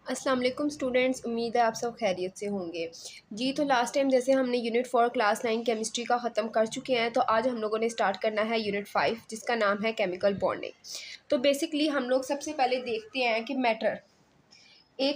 अस्सलाम वालेकुम स्टूडेंट्स, उम्मीद है आप सब खैरियत से होंगे। जी तो लास्ट टाइम जैसे हमने यूनिट 4 क्लास 9 केमिस्ट्री का ख़त्म कर चुके हैं, तो आज हम लोगों ने स्टार्ट करना है यूनिट 5 जिसका नाम है केमिकल बॉन्डिंग। तो बेसिकली हम लोग सबसे पहले देखते हैं कि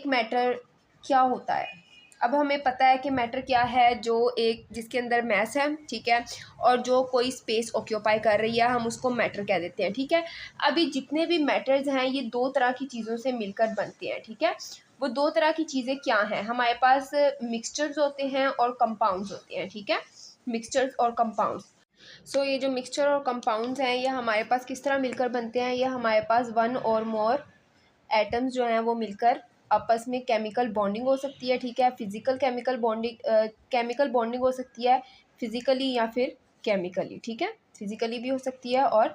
मैटर क्या होता है। अब हमें पता है कि मैटर क्या है, जो एक जिसके अंदर मैस है, ठीक है, और जो कोई स्पेस ऑक्यूपाई कर रही है, हम उसको मैटर कह देते हैं, ठीक है। अभी जितने भी मैटर्स हैं ये दो तरह की चीज़ों से मिलकर बनते हैं, ठीक है। वो दो तरह की चीज़ें क्या हैं, हमारे पास मिक्सचर्स होते हैं और कंपाउंड्स होते हैं, ठीक है। मिक्सचर्स और कंपाउंड्स। सो ये जो मिक्सचर और कंपाउंड्स हैं ये हमारे पास किस तरह मिलकर बनते हैं, ये हमारे पास वन और मोर एटम्स जो हैं वो मिलकर आपस में केमिकल बॉन्डिंग हो सकती है, ठीक है। फिजिकल केमिकल बॉन्डिंग हो सकती है, फिजिकली या फिर केमिकली, ठीक है। फिजिकली भी हो सकती है और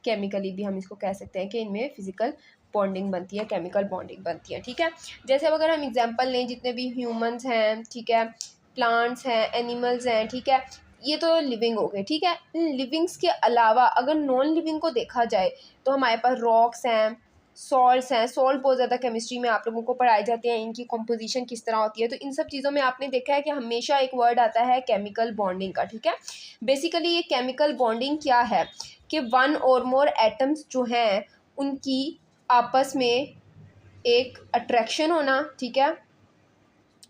केमिकली भी हम इसको कह सकते हैं कि इनमें फिजिकल बॉन्डिंग बनती है, केमिकल बॉन्डिंग बनती है, ठीक है। जैसे अब अगर हम एग्जांपल लें, जितने भी ह्यूमंस हैं, ठीक है, प्लांट्स हैं, एनिमल्स हैं, ठीक है, ये तो लिविंग हो गए, ठीक है। इन लिविंग्स के अलावा अगर नॉन लिविंग को देखा जाए तो हमारे पास रॉक्स हैं, सॉल्ट्स हैं। सॉल्ट बहुत ज़्यादा केमिस्ट्री में आप लोगों को पढ़ाए जाते हैं, इनकी कंपोजिशन किस तरह होती है। तो इन सब चीज़ों में आपने देखा है कि हमेशा एक वर्ड आता है केमिकल बॉन्डिंग का, ठीक है। बेसिकली ये केमिकल बॉन्डिंग क्या है कि वन और मोर एटम्स जो हैं उनकी आपस में एक अट्रैक्शन होना, ठीक है,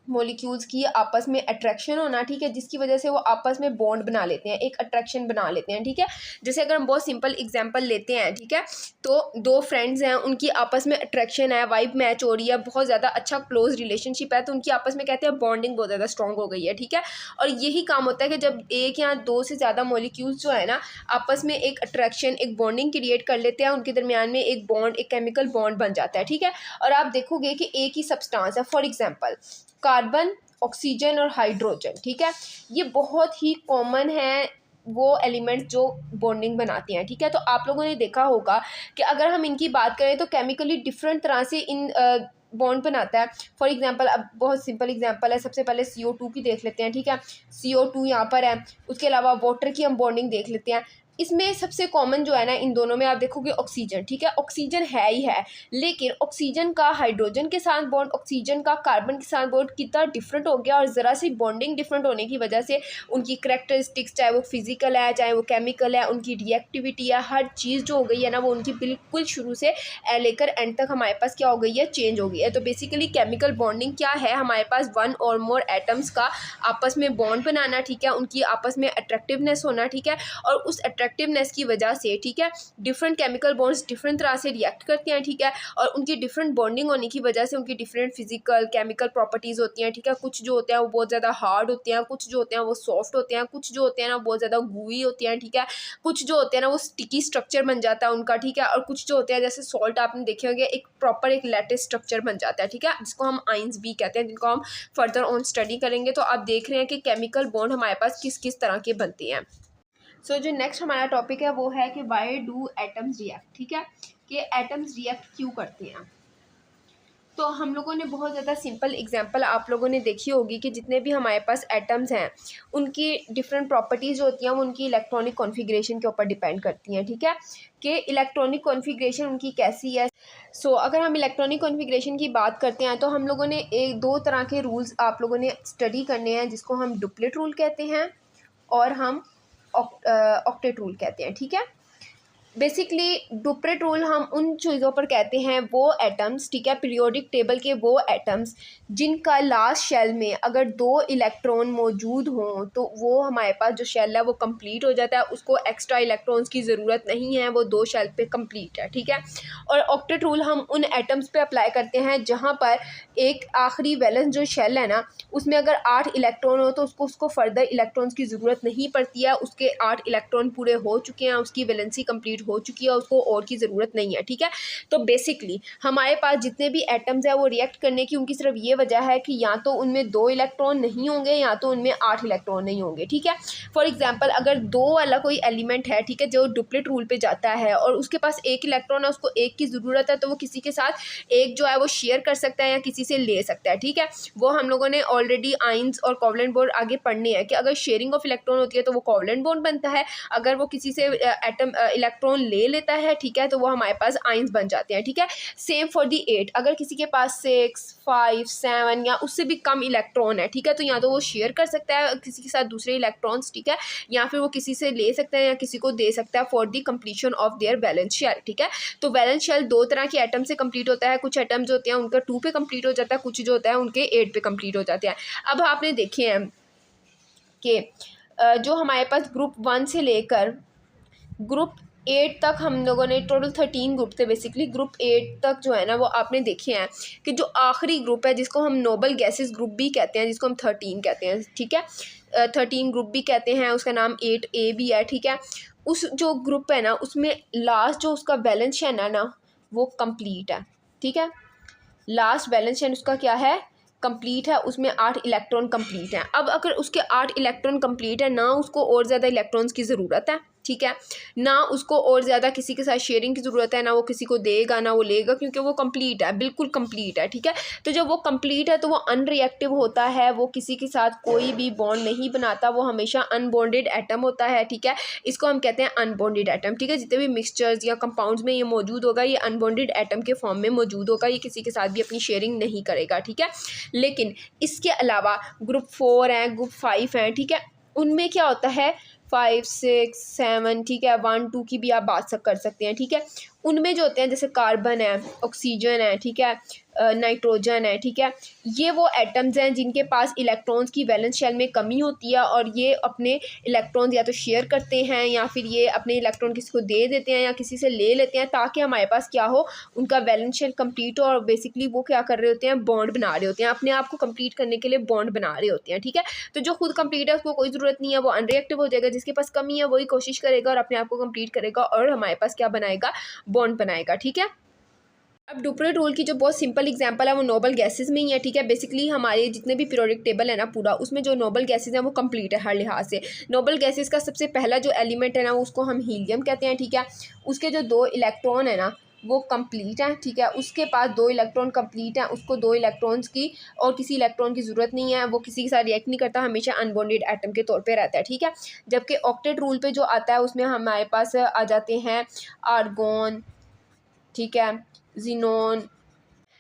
मॉलिक्यूल्स की आपस में अट्रैक्शन होना, ठीक है, जिसकी वजह से वो आपस में बॉन्ड बना लेते हैं, एक अट्रैक्शन बना लेते हैं, ठीक है। जैसे अगर हम बहुत सिंपल एग्जांपल लेते हैं, ठीक है, तो दो फ्रेंड्स हैं, उनकी आपस में अट्रैक्शन है, वाइब मैच हो रही है, बहुत ज़्यादा अच्छा क्लोज रिलेशनशिप है, तो उनकी आपस में कहते हैं बॉन्डिंग बहुत ज़्यादा स्ट्रॉन्ग हो गई है, ठीक है। और यही काम होता है कि जब एक या दो से ज़्यादा मॉलिक्यूल्स जो है ना आपस में एक अट्रैक्शन, एक बॉन्डिंग क्रिएट कर लेते हैं, उनके दरमियान में एक बॉन्ड, एक केमिकल बॉन्ड बन जाता है, ठीक है। और आप देखोगे कि एक ही सब्सटेंस है, फॉर एग्जांपल कार्बन, ऑक्सीजन और हाइड्रोजन, ठीक है, ये बहुत ही कॉमन है वो एलिमेंट्स जो बॉन्डिंग बनाते हैं, ठीक है। तो आप लोगों ने देखा होगा कि अगर हम इनकी बात करें तो केमिकली डिफरेंट तरह से इन बॉन्ड बनाता है। फॉर एग्जांपल अब बहुत सिंपल एग्जांपल है, सबसे पहले CO2 की देख लेते हैं, ठीक है। CO2 यहाँ पर है, उसके अलावा वाटर की हम बॉन्डिंग देख लेते हैं। इसमें सबसे कॉमन जो है ना इन दोनों में आप देखोगे ऑक्सीजन, ठीक है। ऑक्सीजन है ही है, लेकिन ऑक्सीजन का हाइड्रोजन के साथ बॉन्ड, ऑक्सीजन का कार्बन के साथ बॉन्ड कितना डिफरेंट हो गया, और ज़रा सी बॉन्डिंग डिफरेंट होने की वजह से उनकी करेक्टरिस्टिक्स, चाहे वो फिजिकल है चाहे वो केमिकल है, उनकी रिएक्टिविटी है, हर चीज़ जो हो गई है ना वो उनकी बिल्कुल शुरू से लेकर एंड तक हमारे पास क्या हो गई है, चेंज हो गई है। तो बेसिकली केमिकल बॉन्डिंग क्या है, हमारे पास वन और मोर एटम्स का आपस में बॉन्ड बनाना, ठीक है, उनकी आपस में अट्रैक्टिवनेस होना, ठीक है, और उस अट्रैक्टिवनेस की वजह से, ठीक है, डिफरेंट केमिकल बॉन्ड्स डिफरेंट तरह से रिएक्ट करते हैं, ठीक है, और उनकी डिफरेंट बॉन्डिंग होने की वजह से उनकी डिफरेंट फिजिकल केमिकल प्रॉपर्टीज़ होती हैं, ठीक है। कुछ जो होते हैं वो बहुत ज़्यादा हार्ड होते हैं, कुछ जो होते हैं वो सॉफ्ट होते हैं, कुछ जो होते हैं ना बहुत ज़्यादा गूई होती हैं, ठीक है, कुछ जो होते हैं ना वो स्टिकी स्ट्रक्चर बन जाता है उनका, ठीक है, और कुछ जो होते हैं जैसे सॉल्ट आपने देखे होंगे एक प्रॉपर एक लैटिस स्ट्रक्चर बन जाता है, ठीक है, जिसको हम आइंस भी कहते हैं, जिनको हम फर्दर ऑन स्टडी करेंगे। तो आप देख रहे हैं कि केमिकल बॉन्ड हमारे पास किस किस तरह के बनते हैं। सो जो नेक्स्ट हमारा टॉपिक है वो है कि वाई डू एटम्स रिएक्ट, ठीक है, कि एटम्स रिएक्ट क्यों करते हैं। तो हम लोगों ने बहुत ज़्यादा सिंपल एग्जांपल आप लोगों ने देखी होगी कि जितने भी हमारे पास एटम्स हैं उनकी डिफरेंट प्रॉपर्टीज़ होती हैं, वो उनकी इलेक्ट्रॉनिक कॉन्फ़िगरेशन के ऊपर डिपेंड करती हैं, ठीक है, कि इलेक्ट्रॉनिक कॉन्फ़िगरेशन उनकी कैसी है। सो अगर हम इलेक्ट्रॉनिक कॉन्फ़िगरेशन की बात करते हैं तो हम लोगों ने एक दो तरह के रूल्स आप लोगों ने स्टडी करने हैं, जिसको हम डुप्लेट रूल कहते हैं और हम ऑक्टेट रूल कहते हैं, ठीक है। बेसिकली डुप्रेट रूल हम उन चीज़ों पर कहते हैं वो एटम्स, ठीक है, पीरियोडिक टेबल के वो एटम्स जिनका लास्ट शेल में अगर दो इलेक्ट्रॉन मौजूद हों तो वो हमारे पास जो शेल है वो कंप्लीट हो जाता है, उसको एक्स्ट्रा इलेक्ट्रॉन्स की ज़रूरत नहीं है, वो दो शेल पे कंप्लीट है, ठीक है। और ऑक्टेट रूल हम उन एटम्स पे अप्लाई करते हैं जहाँ पर एक आखिरी वैलेंस जो शेल है ना उसमें अगर 8 इलेक्ट्रॉन हो तो उसको फर्दर इलेक्ट्रॉन्स की ज़रूरत नहीं पड़ती है, उसके 8 इलेक्ट्रॉन पूरे हो चुके हैं, उसकी वैलेंसी कंप्लीट हो चुकी है, उसको और की ज़रूरत नहीं है, ठीक है। तो बेसिकली हमारे पास जितने भी एटम्स हैं वो रिएक्ट करने की उनकी सिर्फ ये वजह है कि या तो उनमें 2 इलेक्ट्रॉन नहीं होंगे या तो उनमें 8 इलेक्ट्रॉन नहीं होंगे, ठीक है। फॉर एग्जांपल अगर 2 वाला कोई एलिमेंट है, ठीक है, जो डुप्लेट रूल पे जाता है और उसके पास 1 इलेक्ट्रॉन है, उसको 1 की ज़रूरत है, तो वो किसी के साथ एक जो है वो शेयर कर सकता है या किसी से ले सकता है, ठीक है। वो हम लोगों ने ऑलरेडी आइंस और कोवलेंट बॉन्ड आगे पढ़ने हैं कि अगर शेयरिंग ऑफ इलेक्ट्रॉन होती है तो वो कोवलेंट बॉन्ड बनता है, अगर वो किसी से एटम इलेक्ट्रॉन इलेक्ट्रॉन ले लेता है, ठीक है, तो वो हमारे पास आइंस बन जाते हैं, ठीक है। सेम फॉर दी 8, अगर किसी के पास 6, 5, 7 या उससे भी कम इलेक्ट्रॉन है, ठीक है, तो या तो वो शेयर कर सकता है किसी के साथ दूसरे इलेक्ट्रॉन्स, ठीक है, या फिर वो किसी से ले सकता है या किसी को दे सकता है for the completion of their valence shell, ठीक है। तो वैलेंस शेल दो तरह के एटम से कंप्लीट होता है, कुछ एटम जो होते हैं उनका 2 पे कंप्लीट हो जाता है, कुछ जो होता है उनके 8 पे कंप्लीट हो जाते हैं। अब आपने देखे हैं कि जो हमारे पास ग्रुप 1 से लेकर ग्रुप 8 तक हम लोगों ने टोटल 13 ग्रुप थे बेसिकली, ग्रुप 8 तक जो है ना वो आपने देखे हैं कि जो आखिरी ग्रुप है जिसको हम नोबल गैसेस ग्रुप भी कहते हैं, जिसको हम 13 कहते हैं, ठीक है, 13 ग्रुप भी कहते हैं, उसका नाम 8A भी है, ठीक है। उस जो ग्रुप है ना उसमें लास्ट जो उसका वैलेंस शेल है ना वो कंप्लीट है, ठीक है, लास्ट बैलेंस शेल उसका क्या है, कंप्लीट है, उसमें 8 इलेक्ट्रॉन कंप्लीट हैं। अब अगर उसके 8 इलेक्ट्रॉन कंप्लीट है ना उसको और ज़्यादा इलेक्ट्रॉन्स की ज़रूरत है, ठीक है, ना उसको और ज़्यादा किसी के साथ शेयरिंग की ज़रूरत है, ना वो किसी को देगा ना वो लेगा, क्योंकि वो कंप्लीट है, बिल्कुल कंप्लीट है, ठीक है। तो जब वो कंप्लीट है तो वो अनरिएक्टिव होता है, वो किसी के साथ कोई भी बॉन्ड नहीं बनाता, वो हमेशा अनबॉन्डेड एटम होता है, ठीक है, इसको हम कहते हैं अनबॉन्डेड एटम, ठीक है। जितने भी मिक्सचर्स या कंपाउंड्स में ये मौजूद होगा ये अनबॉन्डेड एटम के फॉर्म में मौजूद होगा, ये किसी के साथ भी अपनी शेयरिंग नहीं करेगा, ठीक है। लेकिन इसके अलावा ग्रुप 4 हैं, ग्रुप 5 हैं, ठीक है, उनमें क्या होता है 5, 6, 7, ठीक है, 1, 2 की भी आप बात कर सकते हैं, ठीक है। उनमें जो होते हैं जैसे कार्बन है, ऑक्सीजन है, ठीक है, नाइट्रोजन है, ठीक है, ये वो एटम्स हैं जिनके पास इलेक्ट्रॉन्स की वैलेंस शेल में कमी होती है और ये अपने इलेक्ट्रॉन्स या तो शेयर करते हैं या फिर ये अपने इलेक्ट्रॉन किसी को दे देते हैं या किसी से ले लेते हैं ताकि हमारे पास क्या हो, उनका वैलेंस शेल कंप्लीट हो, और बेसिकली वो क्या कर रहे होते हैं, बॉन्ड बना रहे होते हैं, अपने आप को कंप्लीट करने के लिए बॉन्ड बना रहे होते हैं, ठीक है। तो जो खुद कंप्लीट है उसको कोई ज़रूरत नहीं है, वो अनरिएक्टिव हो जाएगा, जिसके पास कमी है वही कोशिश करेगा और अपने आप को कंप्लीट करेगा और हमारे पास क्या बनाएगा, बॉन्ड बनाएगा, ठीक है। अब डुपरेट रूल की जो बहुत सिंपल एग्जांपल है वो नोबल गैसेस में ही है, ठीक है। बेसिकली हमारे जितने भी पीरियोडिक टेबल है ना पूरा, उसमें जो नोबल गैसेस हैं वो कंप्लीट है हर लिहाज से। नोबल गैसेस का सबसे पहला जो एलिमेंट है ना उसको हम हीलियम कहते हैं, ठीक है। उसके जो 2 इलेक्ट्रॉन है ना वो कंप्लीट है, ठीक है, उसके पास 2 इलेक्ट्रॉन कंप्लीट हैं, उसको 2 इलेक्ट्रॉन्स की और किसी इलेक्ट्रॉन की ज़रूरत नहीं है, वो किसी के साथ रिएक्ट नहीं करता, हमेशा अनबॉन्डेड एटम के तौर पे रहता है, ठीक है। जबकि ऑक्टेट रूल पे जो आता है उसमें हमारे पास आ जाते हैं आर्गोन, ठीक है, जिनोन,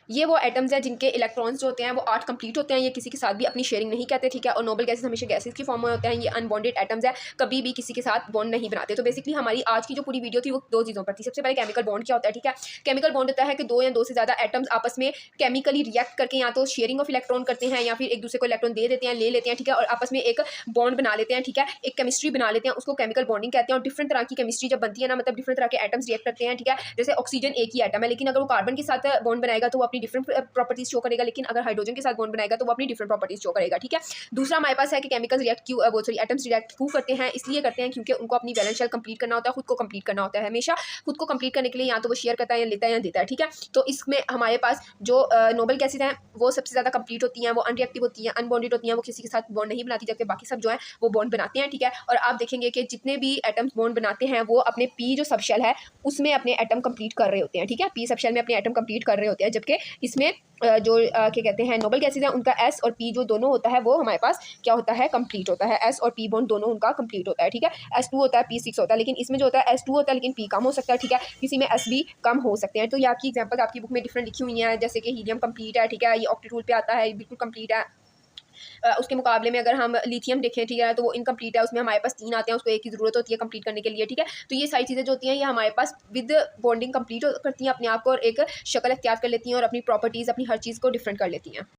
ये वो एटम्स हैं जिनके इलेक्ट्रॉन्स जो होते हैं वो 8 कंप्लीट होते हैं, ये किसी के साथ भी अपनी शेयरिंग नहीं करते, ठीक है। और नोबल गैसेस हमेशा गैसेस की फॉर्म में होते हैं, ये अनबॉन्डेड एटम्स है, कभी भी किसी के साथ बॉन्ड नहीं बनाते। तो बेसिकली हमारी आज की जो पूरी वीडियो थी वो 2 चीज़ों पर थी। सबसे पहले केमिकल बॉन्ड क्या होता है, ठीक है। केमिकल बॉन्ड होता है कि 2 या 2 से ज़्यादा एटम्स आपस में केमिकली रिएक्ट करके या तो शेयरिंग ऑफ इलेक्ट्रॉन करते हैं या फिर एक दूसरे को इलेक्ट्रॉन दे देते हैं, ले लेते हैं, ठीक है, और आपस में एक बॉन्ड बना लेते हैं, ठीक है, एक केमिस्ट्री बना लेते हैं, उसको केमिकल बॉन्डिंग कहते हैं। और डिफरेंट तरह की केमिस्ट्री जब बनती है ना, मतलब डिफरेंट तरह के एटम्स रिएक्ट करते हैं, ठीक है। जैसे ऑक्सीजन एक ही एटम है लेकिन अगर वो कार्बन के साथ बॉन्ड बनाएगा तो वो अपनी डिफरेंट प्रॉपर्टीज शो करेगा, लेकिन अगर हाइड्रोजन के साथ बॉन्ड बनाएगा तो वो अपनी डिफरेंट प्रॉपर्टीज शो करेगा, ठीक है। दूसरा हमारे पास है कि केमिकल्स रिएक्ट क्यों एटम्स रिएक्ट क्यों करते हैं, इसलिए करते हैं क्योंकि उनको अपनी वैलेंस शेल कंप्लीट करना होता है, खुद को कंप्लीट करना होता है, हमेशा खुद को कंप्लीट करने के लिए या तो वो शेयर करता है या लेता है या देता है, ठीक है। तो इसमें हमारे पास जो नोबल गैसेज हैं वो सबसे ज़्यादा कंप्लीट होती हैं, वो अनरिएक्टिव होती हैं, अनबॉन्डेड होती हैं, वो किसी के साथ बॉन्ड नहीं बनाती, जबकि बाकी सब जो है वो बॉन्ड बनाते हैं, ठीक है। और आप देखेंगे कि जितने भी एटम्स बॉन्ड बनाते हैं वो अपने पी जो सबशेल है उसमें अपने एटम कंप्लीट कर रहे होते हैं, ठीक है, पी सबशेल में अपने एटम कंप्लीट कर रहे होते हैं, जबकि इसमें जो क्या कहते हैं नोबल गैसेज हैं उनका एस और पी जो दोनों होता है वो हमारे पास क्या होता है, कंप्लीट होता है, एस और पी बॉन्ड दोनों उनका कंप्लीट होता है, ठीक है। S2 होता है, P6 होता है, लेकिन इसमें जो होता है S2 होता है लेकिन P कम हो सकता है, ठीक है, किसी में S भी कम हो सकते हैं। तो ये आपकी एग्जांपल आपकी बुक में डिफरेंट लिखी हुई हैं, जैसे कि हीलियम कंप्लीट है, ठीक है, ये ऑक्टेट रूल पे आता है, बिल्कुल कंप्लीट है। उसके मुकाबले में अगर हम लिथियम देखें, ठीक है, तो वो इनकम्प्लीट है, उसमें हमारे पास 3 आते हैं, उसको एक की ज़रूरत होती है कंप्लीट करने के लिए, ठीक है। तो ये सारी चीज़ें जो होती हैं ये हमारे पास विद बॉन्डिंग कंप्लीट करती हैं अपने आप को और एक शक्ल अख्तियार कर लेती हैं और अपनी प्रॉपर्टीज़ अपनी हर चीज़ को डिफरेंट कर लेती हैं।